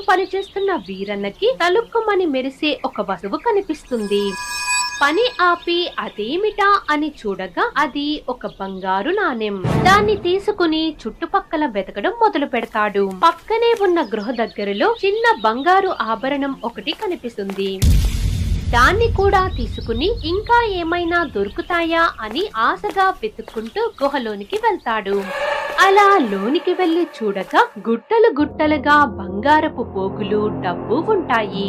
పనిచేస్తున్న వీరన్నకి తలుక్కుమని మెరిసే ఒక వస్తువు కనిపిస్తుంది. పని ఆపి అదేమిటా అని చూడగా అది ఒక బంగారు నాణెం. దాన్ని తీసుకుని చుట్టుపక్కల వెతకడం మొదలు పెడతాడు. పక్కనే ఉన్న గృహ దగ్గరలో చిన్న బంగారు ఆభరణం ఒకటి కనిపిస్తుంది. దాన్ని కూడా తీసుకుని ఇంకా ఏమైనా దొరుకుతాయా అని ఆశగా వెతుక్కుంటూ గుహలోనికి వెళ్తాడు. అలా లోనికి వెళ్లి చూడగా గుట్టలు గుట్టలుగా బంగారపు పోగులు, డబ్బు ఉంటాయి.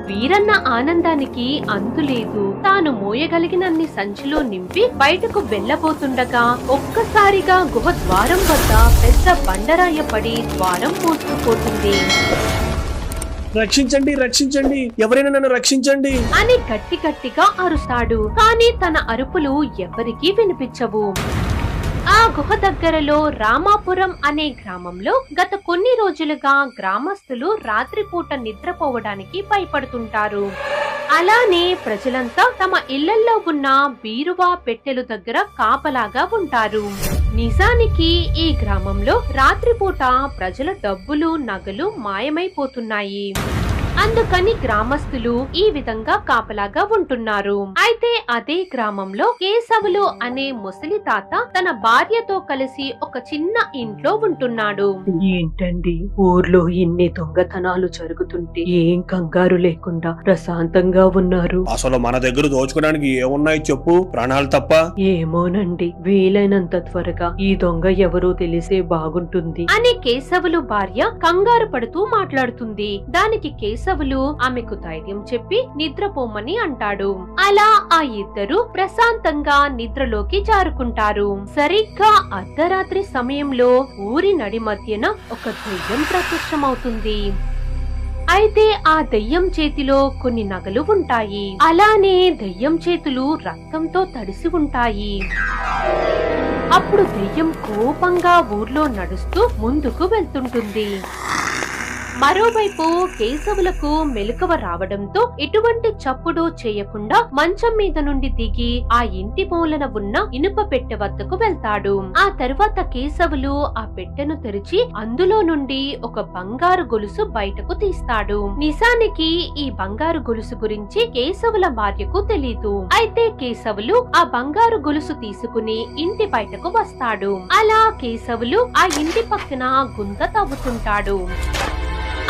వీరన్న ఆనందానికి అంతులేదు. తాను మోయగలిగినన్ని సంచిలో నింపి బయటకు వెళ్లబోతుండగా ఒక్కసారిగా గుహ ద్వారం వద్ద పెద్ద బండరాయ పడి ద్వారం మూసుకుపోతుంది. రక్షించండి, రక్షించండి, ఎవరైనా నన్ను రక్షించండి అని గట్టి గట్టిగా అరుస్తాడు. కానీ తన అరుపులు ఎవరికీ వినిపించవు. ఆ గుహ దగ్గరలో రామాపురం అనే గ్రామంలో గత కొన్ని రోజులుగా గ్రామస్తులు రాత్రిపూట నిద్రపోవడానికి భయపడుతుంటారు. అలానే ప్రజలంతా తమ ఇళ్లల్లో ఉన్న బీరువా, పెట్టెలు దగ్గర కాపలాగా ఉంటారు. నిజానికి ఈ గ్రామంలో రాత్రిపూట ప్రజల డబ్బులు, నగలు మాయమైపోతున్నాయి. అందుకని గ్రామస్తులు ఈ విధంగా కాపలాగా ఉంటున్నారు. అయితే అదే గ్రామంలో కేశవులు అనే ముసలి తాత తన భార్యతో కలిసి ఒక చిన్న ఇంట్లో ఉంటున్నాడు. ఏంటండి ఊర్లో ఇన్ని దొంగతనాలు జరుగుతుంటే ఏం కంగారు లేకుండా ప్రశాంతంగా ఉన్నారు? అసలు మన దగ్గర దోచుకోవడానికి ఏమున్నాయి చెప్పు, ప్రాణాలు తప్ప. ఏమోనండి, వీలైనంత త్వరగా ఈ దొంగ ఎవరో తెలిసే బాగుంటుంది అని కేశవులు భార్య కంగారు పడుతూ మాట్లాడుతుంది. దానికి కేశవులు ఆమెకు ధైర్యం చెప్పి నిద్రపోమని అంటాడు. అలా ఆ ఇద్దరు ప్రశాంతంగా నిద్రలోకి జారుకుంటారు. సరిగ్గా అర్ధరాత్రి సమయంలో ఊరి నడి మధ్యన ఒక దెయ్యం ప్రత్యక్షమవుతుంది. అయితే ఆ దెయ్యం చేతిలో కొన్ని నగలు ఉంటాయి. అలానే దెయ్యం చేతులు రక్తంతో తడిసి ఉంటాయి. అప్పుడు దెయ్యం కోపంగా ఊర్లో నడుస్తూ ముందుకు వెళ్తుంటుంది. మరోవైపు కేశవులకు మెలకువ రావడంతో ఎటువంటి చప్పుడు చేయకుండా మంచం మీద నుండి దిగి ఆ ఇంటి మూలన ఉన్న ఇనుప పెట్టె వద్దకు వెళ్తాడు. ఆ తర్వాత కేశవులు ఆ పెట్టెను తెరిచి అందులో నుండి ఒక బంగారు గొలుసు బయటకు తీస్తాడు. నిజానికి ఈ బంగారు గొలుసు గురించి కేశవుల భార్యకు తెలీదు. అయితే కేశవులు ఆ బంగారు గొలుసు తీసుకుని ఇంటి బయటకు వస్తాడు. అలా కేశవులు ఆ ఇంటి పక్కన గుంత తవ్వుతుంటాడు.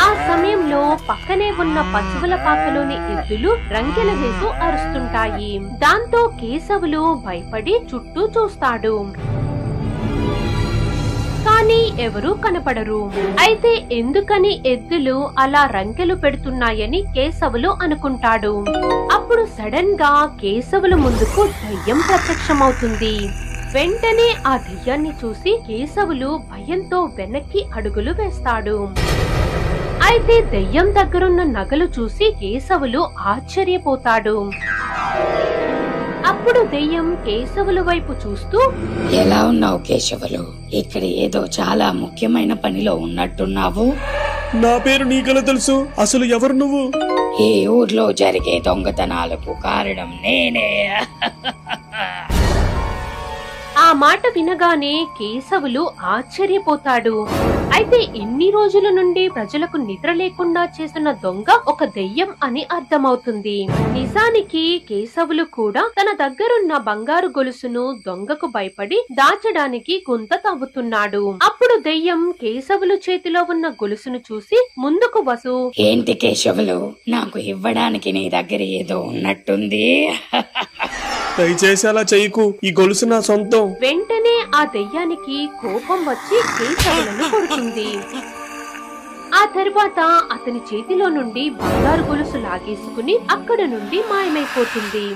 ఆ సమయంలో పక్కనే ఉన్న పశువుల పాకలోని ఎద్దులు రంకెల వేసు అరుస్తుంటాయి. దాంతో కేశవులు భయపడి చుట్టూ చూస్తాడు. కానీ ఎవరూ కనపడరు. అయితే ఎందుకని ఎద్దులు అలా రంకెలు పెడుతున్నాయని కేశవులు అనుకుంటాడు. అప్పుడు సడన్ గా కేశవుల ముందుకు దయ్యం ప్రత్యక్షమవుతుంది. వెంటనే ఆ దయ్యాన్ని చూసి కేశవులు భయంతో వెనక్కి అడుగులు వేస్తాడు. అయితే దెయ్యం దగ్గరున్న నగలు చూసి కేశవులు ఆశ్చర్యపోతాడు. అప్పుడు దెయ్యం కేశవుల వైపు చూస్తూ, ఎలా ఉన్నావు కేశవులు? ఇక్కడ ఏదో చాలా ముఖ్యమైన పనిలో ఉన్నట్టున్నావు. నా పేరు నీకెలా తెలుసు? అసలు ఎవరు నువ్వు? ఈ ఊర్లో జరిగే దొంగతనాలకు కారణం నేనే. ఆ మాట వినగానే కేశవులు ఆశ్చర్యపోతాడు. అయితే ఇన్ని రోజుల నుండి ప్రజలకు నిద్ర లేకుండా చేసిన దొంగ ఒక దెయ్యం అని అర్థమవుతుంది. నిజానికి కేశవులు కూడా తన దగ్గరున్న బంగారు గొలుసును దొంగకు భయపడి దాచడానికి గుంత తవ్వుతున్నాడు. అప్పుడు దెయ్యం కేశవులు చేతిలో ఉన్న గొలుసును చూసి ముందుకు వసు, ఏంటి కేశవులు, నాకు ఇవ్వడానికి నీ దగ్గర ఏదో ఉన్నట్టుంది. దయచేసి అలా చెయ్యకు, ఈ గొలుసు నా సొంతం. వెంటనే ఆ దెయ్యానికి కోపం వచ్చి కేశవులను కొడుతుంది. ఆ తర్వాత అతని చేతిలో నుండి బంగారు గొలుసు లాగేసుకుని అక్కడ నుండి మాయమైపోతుంది.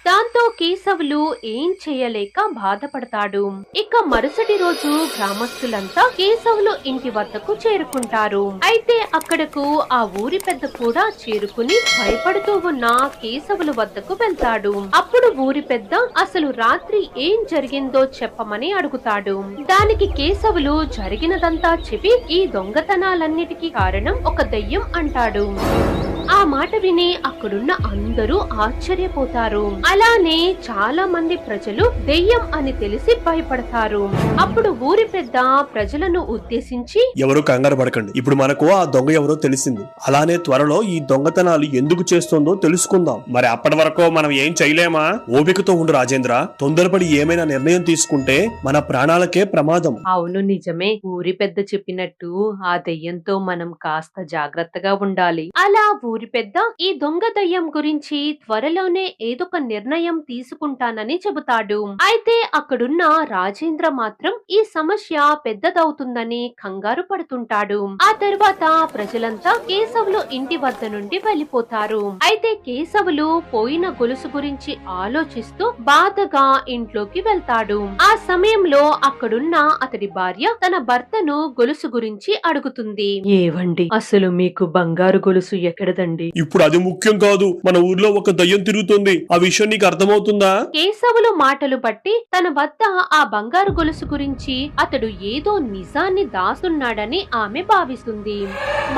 దాంతో కేశవులు ఏం చేయలేక బాధపడతాడు. ఇక మరుసటి రోజు గ్రామస్తులంతా కేశవులు ఇంటి వద్దకు చేరుకుంటారు. అయితే అక్కడకు ఆ ఊరి పెద్ద కూడా చేరుకుని భయపడుతూ ఉన్న కేశవుల వద్దకు వెళ్తాడు. అప్పుడు ఊరి పెద్ద అసలు రాత్రి ఏం జరిగిందో చెప్పమని అడుగుతాడు. దానికి కేశవులు జరిగినదంతా చెప్పి ఈ దొంగతనాలన్నిటికీ కారణం ఒక దెయ్యం అంటాడు. ఆ మాట విని అక్కడున్న అందరూ ఆశ్చర్యపోతారు. అలానే చాలా మంది ప్రజలు దెయ్యం అని తెలిసి భయపడతారు. అప్పుడు ఊరి పెద్ద ప్రజలను ఉద్దేశించి, ఎవరు కంగారు పడకండి, ఇప్పుడు మనకు ఆ దొంగ ఎవరో తెలిసింది. అలానే త్వరలో ఈ దొంగతనాలు ఎందుకు చేస్తుందో తెలుసుకుందాం. మరి అప్పటి వరకు మనం ఏం చేయలేమా? ఓపికతో ఉండు రాజేంద్ర. తొందరపడి ఏమైనా నిర్ణయం తీసుకుంటే మన ప్రాణాలకే ప్రమాదం. అవును, నిజమే. ఊరి పెద్ద చెప్పినట్టు ఆ దెయ్యంతో మనం కాస్త జాగ్రత్తగా ఉండాలి. అలా ఊరి పెద్ద ఈ దొంగ దయ్యం గురించి త్వరలోనే ఏదొక నిర్ణయం తీసుకుంటానని చెబుతాడు. అయితే అక్కడున్న రాజేంద్ర మాత్రం ఈ సమస్య పెద్దదవుతుందని కంగారు పడుతుంటాడు. ఆ తర్వాత ప్రజలంతా కేశవులు ఇంటి వద్ద నుండి వెళ్లిపోతారు. అయితే కేశవులు పోయిన గొలుసు గురించి ఆలోచిస్తూ బాధగా ఇంట్లోకి వెళ్తాడు. ఆ సమయంలో అక్కడున్న అతడి భార్య తన భర్తను గొలుసు గురించి అడుగుతుంది. ఏవండి, అసలు మీకు బంగారు గొలుసు ఎక్కడదండి? ఇప్పుడు అది ముఖ్యం కాదు, మన ఊర్లో ఒక దయ్యం తిరుగుతుంది. ఆ విషయం నీకు అర్థమవుతుందా? కేశవులు మాటలు బట్టి తన వద్ద ఆ బంగారు గొలుసు గురించి అతడు ఏదో నిజాన్ని దాస్తున్నాడని ఆమె భావిస్తుంది.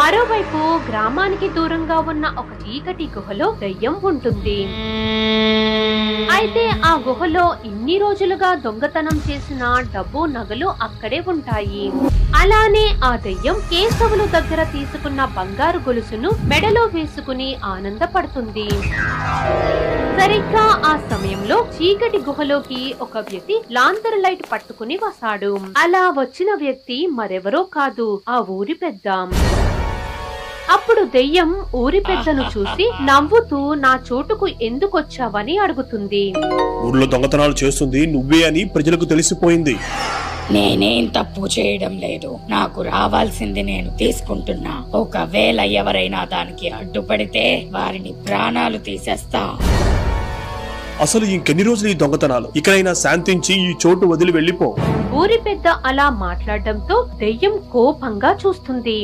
మరోవైపు గ్రామానికి దూరంగా ఉన్న ఒక చీకటి గుహలో దయ్యం ఉంటుంది. అయితే ఆ గుహలో ఇన్ని రోజులుగా దొంగతనం చేసిన డబ్బు నగలు అక్కడే ఉంటాయి. అలానే ఆ దయ్యం కేశవులు దగ్గర తీసుకున్న బంగారు గొలుసును మెడలో వేసుకుని ఆనందపడుతుంది. సరిగ్గా ఆ సమయంలో చీకటి గుహలోకి ఒక వ్యక్తి లాంతర్ లైట్ పట్టుకుని వస్తాడు. అలా వచ్చిన వ్యక్తి మరెవరో కాదు, ఆ ఊరి పెద్ద. అప్పుడు దెయ్యం ఊరి పెద్దను చూసి నవ్వుతూ నా చోటుకు ఎందుకొచ్చావని అడుగుతుంది. ఊర్లో దొంగతనాలు చేస్తుంది నువ్వే అని ప్రజలకు తెలిసిపోయింది. నేనేం తప్పు చేయడం లేదు. నాకు రావాల్సింది నేను తీసుకుంటున్నా. ఒకవేళ ఎవరైనా దానికి అడ్డుపడితే వారిని ప్రాణాలు తీసేస్తా. అసలు ఇంకెన్ని రోజులు ఈ దొంగతనాలు? ఇకనైనా శాంతించి ఈ చోటు వదిలి వెళ్ళిపో. ఊరి పెద్ద అలా మాట్లాడడంతో దెయ్యం కోపంగా చూస్తుంది.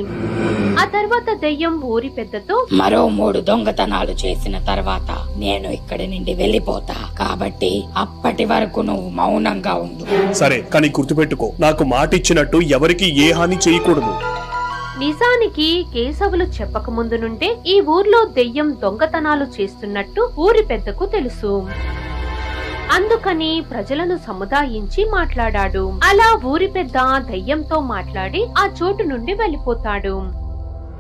ఆ తర్వాత దెయ్యం ఊరి పెద్దతో, మరో 3 దొంగతనాలు చేసిన తర్వాత నేను ఇక్కడి నుండి వెళ్ళిపోతా. కాబట్టి అప్పటి వరకు నువ్వు మౌనంగా ఉండు. సరే, కానీ గుర్తుపెట్టుకో, నాకు మాట ఇచ్చినట్టు ఎవరికి ఏ హాని చేయకూడదు. నిజానికి కేశవులు చెప్పకముందు నుండే ఈ ఊర్లో దెయ్యం దొంగతనాలు చేస్తున్నట్టు ఊరి పెద్దకు తెలుసు. అందుకని ప్రజలను సముదాయించి మాట్లాడాడు. అలా ఊరి పెద్ద దెయ్యంతో మాట్లాడి ఆ చోటు నుండి వెళ్లిపోతాడు.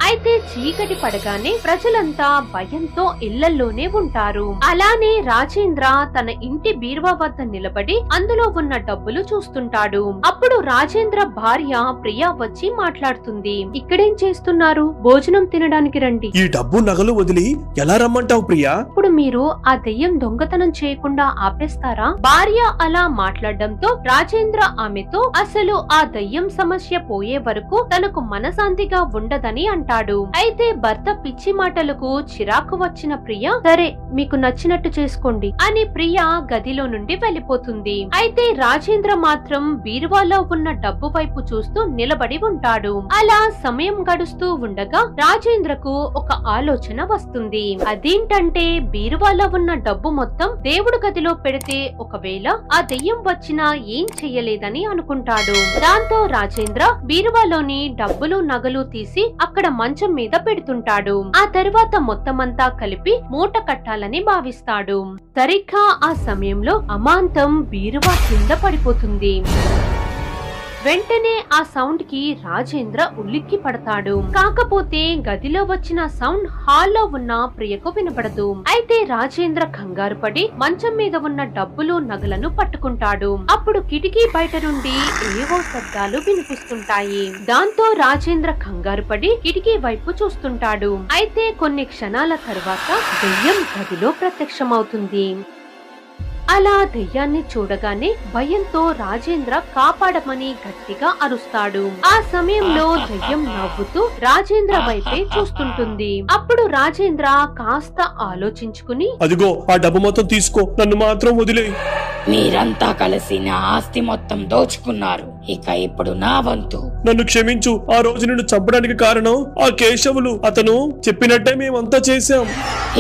అయితే చీకటి పడగానే ప్రజలంతా భయంతో ఇళ్లల్లోనే ఉంటారు. అలానే రాజేంద్ర తన ఇంటి బీరువా వద్ద నిలబడి అందులో ఉన్న డబ్బులు చూస్తుంటాడు. అప్పుడు రాజేంద్ర భార్య ప్రియా వచ్చి మాట్లాడుతుంది. ఇక్కడేం చేస్తున్నారు? భోజనం తినడానికి రండి. ఈ డబ్బు నగలు వదిలి ఎలా రమ్మంటావు ప్రియా? ఇప్పుడు మీరు ఆ దెయ్యం దొంగతనం చేయకుండా ఆపేస్తారా? భార్య అలా మాట్లాడడంతో రాజేంద్ర ఆమెతో అసలు ఆ దెయ్యం సమస్య పోయే వరకు తనకు మనశాంతిగా ఉండదని అంటాడు. అయితే భర్త పిచ్చి మాటలకు చిరాకు వచ్చిన ప్రియ, సరే మీకు నచ్చినట్టు చేసుకోండి అని ప్రియ గదిలో నుండి వెళ్లిపోతుంది. అయితే రాజేంద్ర మాత్రం బీరువాలో ఉన్న డబ్బు వైపు చూస్తూ నిలబడి ఉంటాడు. అలా సమయం గడుస్తూ ఉండగా రాజేంద్రకు ఒక ఆలోచన వస్తుంది. అదేంటంటే బీరువాలో ఉన్న డబ్బు మొత్తం దేవుడు గదిలో పెడితే ఒకవేళ ఆ దెయ్యం వచ్చినా ఏం చెయ్యలేదని అనుకుంటాడు. దాంతో రాజేంద్ర బీరువాలోని డబ్బులు నగలు తీసి అక్కడ మంచం మీద పెడుతుంటాడు. ఆ తర్వాత మొత్తమంతా కలిపి మూట కట్టాలని భావిస్తాడు. సరిగ్గా ఆ సమయంలో అమాంతం బీరువా కింద పడిపోతుంది. వెంటనే ఆ సౌండ్ కి రాజేంద్ర ఉలిక్కి పడతాడు. కాకపోతే గదిలో వచ్చిన సౌండ్ హాల్లో ఉన్న ప్రియకు వినపడదు. అయితే రాజేంద్ర కంగారు పడి మంచం మీద ఉన్న డబ్బులు నగలను పట్టుకుంటాడు. అప్పుడు కిటికీ బయట నుండి ఏవో శబ్దాలు వినిపిస్తుంటాయి. దాంతో రాజేంద్ర కంగారు పడి కిటికీ వైపు చూస్తుంటాడు. అయితే కొన్ని క్షణాల తర్వాత దెయ్యం గదిలో ప్రత్యక్షమవుతుంది. అలా దెయ్యాన్ని చూడగానే భయంతో రాజేంద్ర కాపాడమని గట్టిగా అరుస్తాడు. ఆ సమయంలో దెయ్యం నవ్వుతూ రాజేంద్ర వైపే చూస్తుంటుంది. అప్పుడు రాజేంద్ర కాస్త ఆలోచించుకుని, అదిగో ఆ డబ్బు మొత్తం తీసుకో, నన్ను మాత్రం వదిలే. మీరంతా కలిసి నా ఆస్తి మొత్తం దోచుకున్నారు. ఇక ఇప్పుడు నా వంతు. నన్ను క్షమించు. ఆ రోజు నిన్ను చంపడానికి కారణం ఆ కేశవులు. అతను చెప్పినట్టే మేమంతా చేశాం.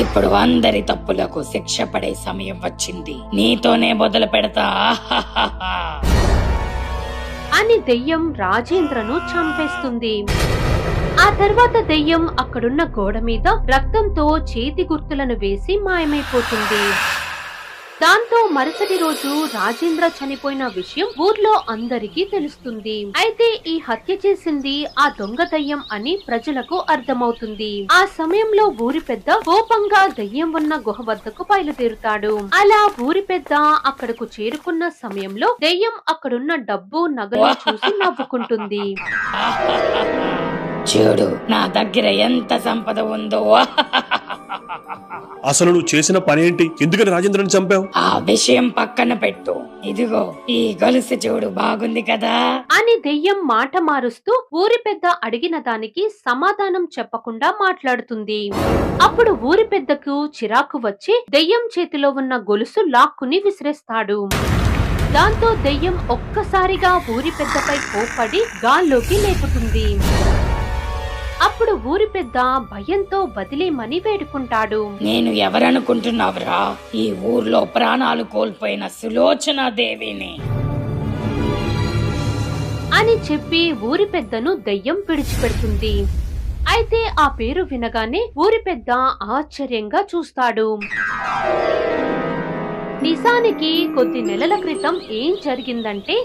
ఇప్పుడు అందరి తప్పులకు శిక్ష పడే సమయం వచ్చింది. నీతోనే మొదలు పెడతా అని దెయ్యం రాజేంద్రను చంపేస్తుంది. ఆ ఆ తర్వాత దెయ్యం అక్కడున్న గోడ మీద రక్తంతో చేతి గుర్తులను వేసి మాయమైపోతుంది. దాంతో మరుసటి రోజు రాజేంద్ర చనిపోయిన విషయం ఊర్లో అందరికీ తెలుస్తుంది. అయితే ఈ హత్య చేసింది ఆ దొంగ దయ్యం అని ప్రజలకు అర్థమవుతుంది. ఆ సమయంలో ఊరి పెద్ద కోపంగా దయ్యం ఉన్న గుహ వద్దకు బయలుదేరుతాడు. అలా ఊరి పెద్ద అక్కడకు చేరుకున్న సమయంలో దయ్యం అక్కడున్న డబ్బు నగలు చూసి నవ్వుకుంటుంది. చూడు నా దగ్గర ఎంత సంపద ఉందో. అసలు నువ్వు చేసిన పనేంటి? ఎందుకని రాజేంద్రని చంపావు? ఆ విషయం పక్కన పెట్టు. ఇదిగో ఈ గొలుసు చూడు, బాగుంది కదా అని దెయ్యం మాట మారుస్తూ ఊరి పెద్ద అడిగిన దానికి సమాధానం చెప్పకుండా మాట్లాడుతుంది. అప్పుడు ఊరి పెద్దకు చిరాకు వచ్చి దెయ్యం చేతిలో ఉన్న గొలుసు లాక్కుని విసిరేస్తాడు. దాంతో దెయ్యం ఒక్కసారిగా ఊరి పెద్దపై కోప్పడి గాల్లోకి లేపుతుంది. అప్పుడు ఊరి పెద్ద భయంతో వదిలేమని వేడుకుంటాడు. నేను ఎవరనుకుంటున్నావురా? ఈ ఊర్లో ప్రాణాలు కోల్పోయిన సులోచనా దేవిని అని చెప్పి ఊరి పెద్దను దెయ్యం విడిచిపెడుతుంది. అయితే ఆ పేరు వినగానే ఊరి పెద్ద ఆశ్చర్యంగా చూస్తాడు. నిజానికి కొద్ది నెలల క్రితం ఏం జరిగిందంటే,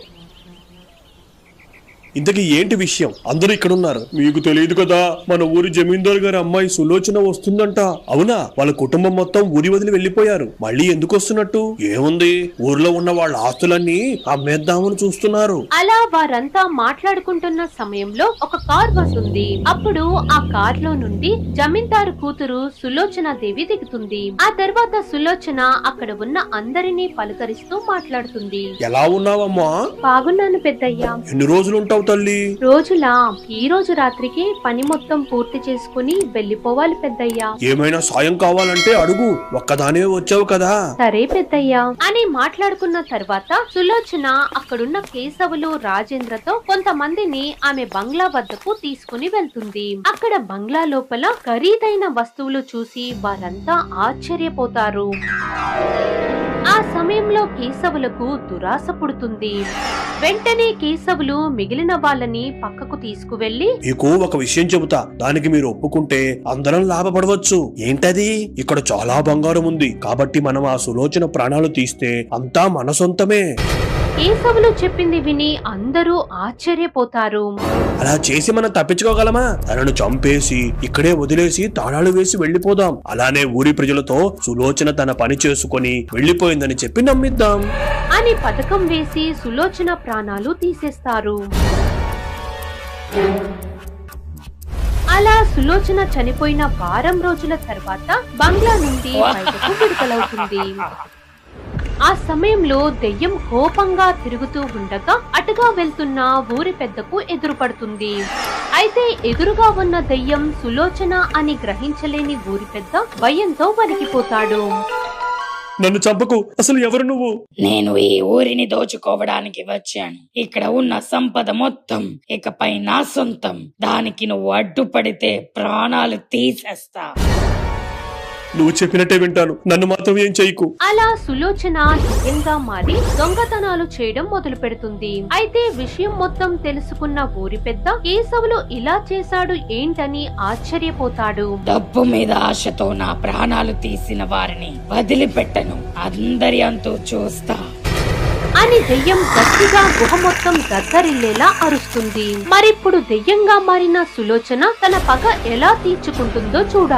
ఇంతకీ ఏంటి విషయం? అందరూ ఇక్కడున్నారు. మీకు తెలియదు కదా, మన ఊరి జమీందారు గారి అమ్మాయి సులోచన వస్తుందంట. అవునా? వాళ్ళ కుటుంబం మొత్తం ఊరి వదిలి వెళ్లిపోయారు. మళ్ళీ ఎందుకు వస్తున్నట్టు? ఏముంది, ఊర్లో ఉన్న వాళ్ళ ఆస్తులన్నీ అమ్మేద్దామని చూస్తున్నారు. అలా వారంతా మాట్లాడుకుంటున్న సమయంలో ఒక కార్ వస్తుంది. అప్పుడు ఆ కార్ లో నుండి జమీందారు కూతురు సులోచన దేవి దిగుతుంది. ఆ తర్వాత సులోచన అక్కడ ఉన్న అందరినీ పలకరిస్తూ మాట్లాడుతుంది. ఎలా ఉన్నావమ్మా? బాగున్నాను పెద్దయ్యా. ఎన్ని రోజులుంటావు తల్లి? రోజులా? ఈ రోజు రాత్రికి పని మొత్తం పూర్తి చేసుకుని వెళ్లిపోవాలి పెద్దయ్యా. ఏమైనా సాయం కావాలంటే అడుగు, ఒక్కదానే వచ్చావు కదా. సరే పెద్దయ్యా అని మాట్లాడుకున్న తర్వాత సులోచన అక్కడున్న కేశవులు రాజేంద్రతో కొంతమందిని ఆమె బంగ్లా వద్దకు తీసుకుని వెళ్తుంది. అక్కడ బంగ్లా లోపల ఖరీదైన వస్తువులు చూసి వారంతా ఆశ్చర్యపోతారు. ఆ సమయంలో కేశవులకు దురాశ పుడుతుంది. వెంటనే కేశవులు మిగిలిన వాళ్ళని పక్కకు తీసుకువెళ్లి, మీకు ఒక విషయం చెబుతా, దానికి మీరు ఒప్పుకుంటే అందరం లాభపడవచ్చు. ఏంటది? ఇక్కడ చాలా బంగారం ఉంది, కాబట్టి మనం ఆ సులోచన ప్రాణాలు తీస్తే అంతా మన సొంతమే. కేశవులు చెప్పింది విని అందరూ ఆశ్చర్యపోతారు. అలా చేసి మనం తప్పించుకోగలమా? తనను చంపేసి ఇక్కడే వదిలేసి తాళాలు వేసి వెళ్లిపోదాం. అలానే ఊరి ప్రజలతో సులోచన తన పని చేసుకుని వెళ్లిపోయిందని చెప్పి నమ్మిద్దాం అని పథకం వేసి సులోచన ప్రాణాలు తీసేస్తారు. అలా సులోచన చనిపోయిన వారం రోజుల తర్వాత బంగ్లా నుండి బయటకు విడుదలవుతుంది. ఆ సమయంలో దెయ్యం కోపంగా తిరుగుతూ ఉండగా అటుగా వెళ్తున్న ఊరి పెద్దకు ఎదురుపడుతుంది. అయితే ఎదురుగా ఉన్న దెయ్యం సులోచన అని గ్రహించలేని ఊరి పెద్ద భయంతో వణికిపోతాడు. నన్ను చంపకు, అసలు ఎవరు నువ్వు? నేను ఈ ఊరిని దోచుకోవడానికి వచ్చాను. ఇక్కడ ఉన్న సంపద మొత్తం ఇకపై నా సొంతం. దానికి నువ్వు అడ్డుపడితే ప్రాణాలు తీసేస్తా. నువ్వు చెప్పినట్టే వింటాను, నన్ను మాత్రం ఏం చెయ్యకు. అలా సులోచన దెయ్యంగా మారి దొంగతనాలు చేయడం మొదలు పెడుతుంది. అయితే విషయం మొత్తం తెలుసుకున్న ఊరి పెద్ద కేశవులు ఇలా చేశాడు ఏంటని ఆశ్చర్యపోతాడు. డబ్బు మీద ఆశతో నా ప్రాణాలు తీసిన వారిని వదిలిపెట్టను. అందరి అంతూ చూస్తా అని దెయ్యం గట్టిగా గుహ మొత్తం దద్దరిల్లేలా అరుస్తుంది. మరిప్పుడు దెయ్యంగా మారిన సులోచన తన పగ ఎలా తీర్చుకుంటుందో చూడాలి.